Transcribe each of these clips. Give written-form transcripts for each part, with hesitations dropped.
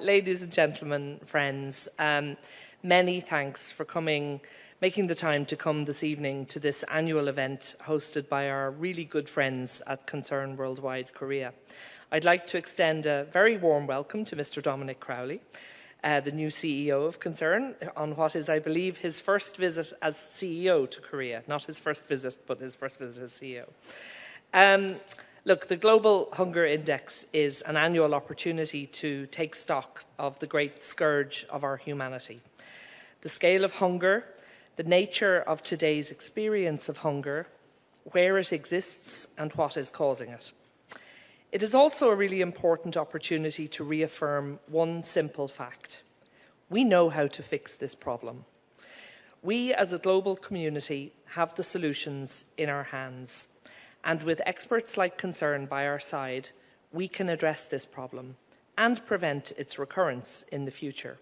ladies and gentlemen, friends, many thanks for making the time to come this evening to this annual event hosted by our really good friends at CONCERN Korea. I'd like to extend a very warm welcome to Mr. Dominic Crowley, the new CEO of CONCERN, on what is, I believe, his first visit as CEO to Korea. Not his first visit, but his first visit as CEO. Look, the Global Hunger Index is an annual opportunity to take stock of the great scourge of our humanity. The scale of hunger, the nature of today's experience of hunger, where it exists and what is causing it. It is also a really important opportunity to reaffirm one simple fact. We know how to fix this problem. We as a global community have the solutions in our hands. And with experts like CONCERN by our side, we can address this problem and prevent its recurrence in the future.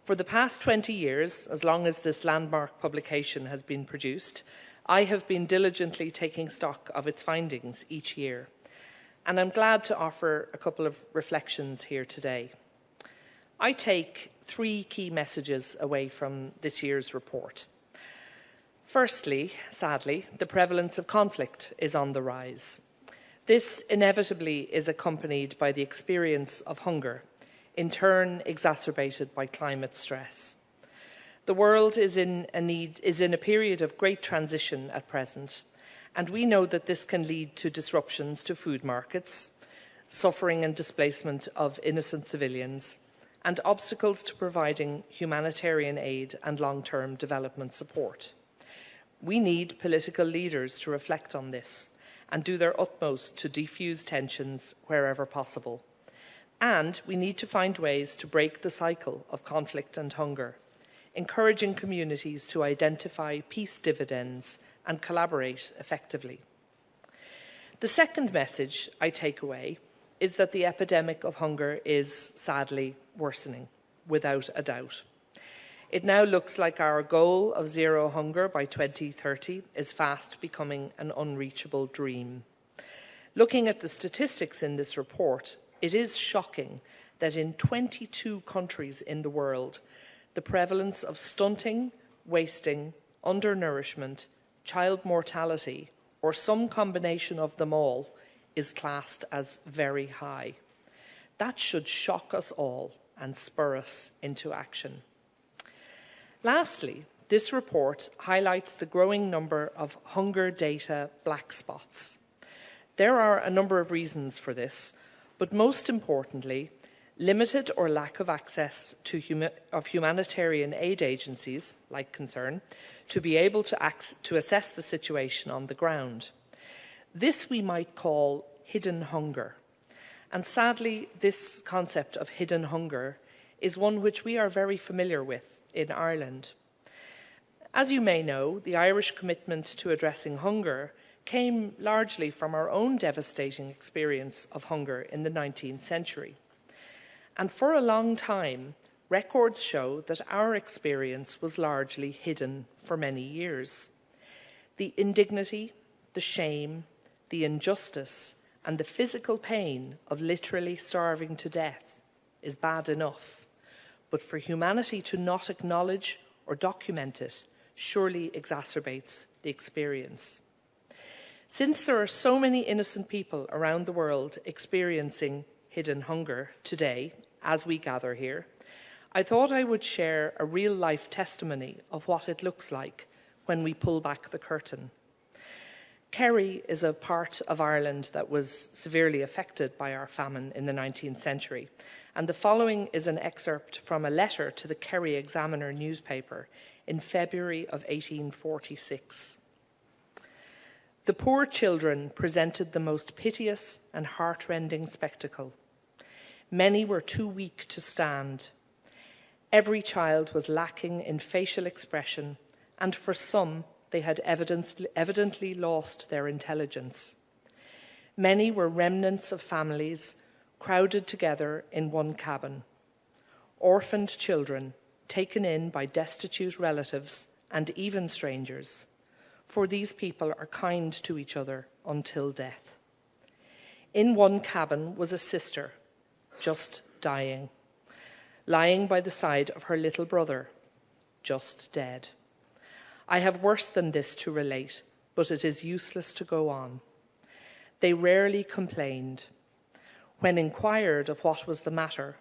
For the past 20 years, as long as this landmark publication has been produced, I have been diligently taking stock of its findings each year. And I'm glad to offer a couple of reflections here today. I take three key messages away from this year's report. Firstly, sadly, the prevalence of conflict is on the rise. This inevitably is accompanied by the experience of hunger, in turn exacerbated by climate stress. The world is in a period of great transition at present, and we know that this can lead to disruptions to food markets, suffering and displacement of innocent civilians, and obstacles to providing humanitarian aid and long-term development support. We need political leaders to reflect on this and do their utmost to defuse tensions wherever possible. And we need to find ways to break the cycle of conflict and hunger, encouraging communities to identify peace dividends and collaborate effectively. The second message I take away is that the epidemic of hunger is sadly worsening, without a doubt. It now looks like our goal of zero hunger by 2030 is fast becoming an unreachable dream. Looking at the statistics in this report, it is shocking that in 22 countries in the world, the prevalence of stunting, wasting, undernourishment, child mortality, or some combination of them all is classed as very high. That should shock us all and spur us into action. Lastly, this report highlights the growing number of hunger data black spots. There are a number of reasons for this, but most importantly, limited or lack of access to humanitarian aid agencies, like CONCERN, to be able to assess the situation on the ground. This we might call hidden hunger. And sadly, this concept of hidden hunger is one which we are very familiar with in Ireland. As you may know, the Irish commitment to addressing hunger came largely from our own devastating experience of hunger in the 19th century. And for a long time, records show that our experience was largely hidden for many years. The indignity, the shame, the injustice, and the physical pain of literally starving to death is bad enough. But for humanity to not acknowledge or document it surely exacerbates the experience. Since there are so many innocent people around the world experiencing hidden hunger today, as we gather here, I thought I would share a real-life testimony of what it looks like when we pull back the curtain. Kerry is a part of Ireland that was severely affected by our famine in the 19th century, and the following is an excerpt from a letter to the Kerry Examiner newspaper in February of 1846. The poor children presented the most piteous and heartrending spectacle. Many were too weak to stand. Every child was lacking in facial expression, and for some, they had evidently lost their intelligence. Many were remnants of families crowded together in one cabin. Orphaned children taken in by destitute relatives and even strangers, for these people are kind to each other until death. In one cabin was a sister, just dying. lying by the side of her little brother, just dead. I have worse than this to relate, but it is useless to go on. They rarely complained. When inquired of what was the matter,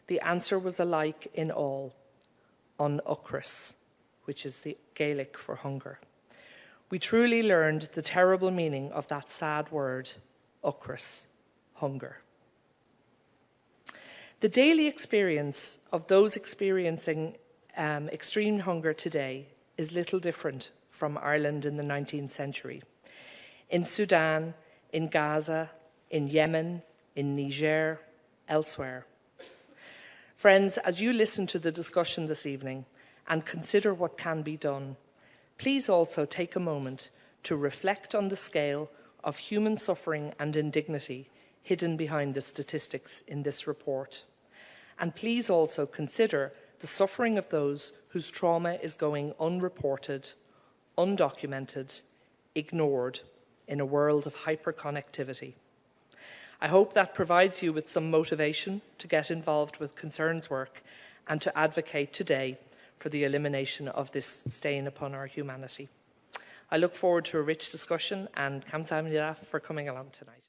the answer was alike in all, an uchras, which is the Gaelic for hunger. We truly learned the terrible meaning of that sad word, uchras, hunger. The daily experience of those experiencing extreme hunger today is little different from Ireland in the 19th century. In Sudan, in Gaza, in Yemen, in Niger, elsewhere. Friends, as you listen to the discussion this evening and consider what can be done, please also take a moment to reflect on the scale of human suffering and indignity hidden behind the statistics in this report. And please also consider the suffering of those whose trauma is going unreported, undocumented, ignored in a world of hyperconnectivity. I hope that provides you with some motivation to get involved with concerns work and to advocate today for the elimination of this stain upon our humanity. I look forward to a rich discussion and kamsahamnida for coming along tonight.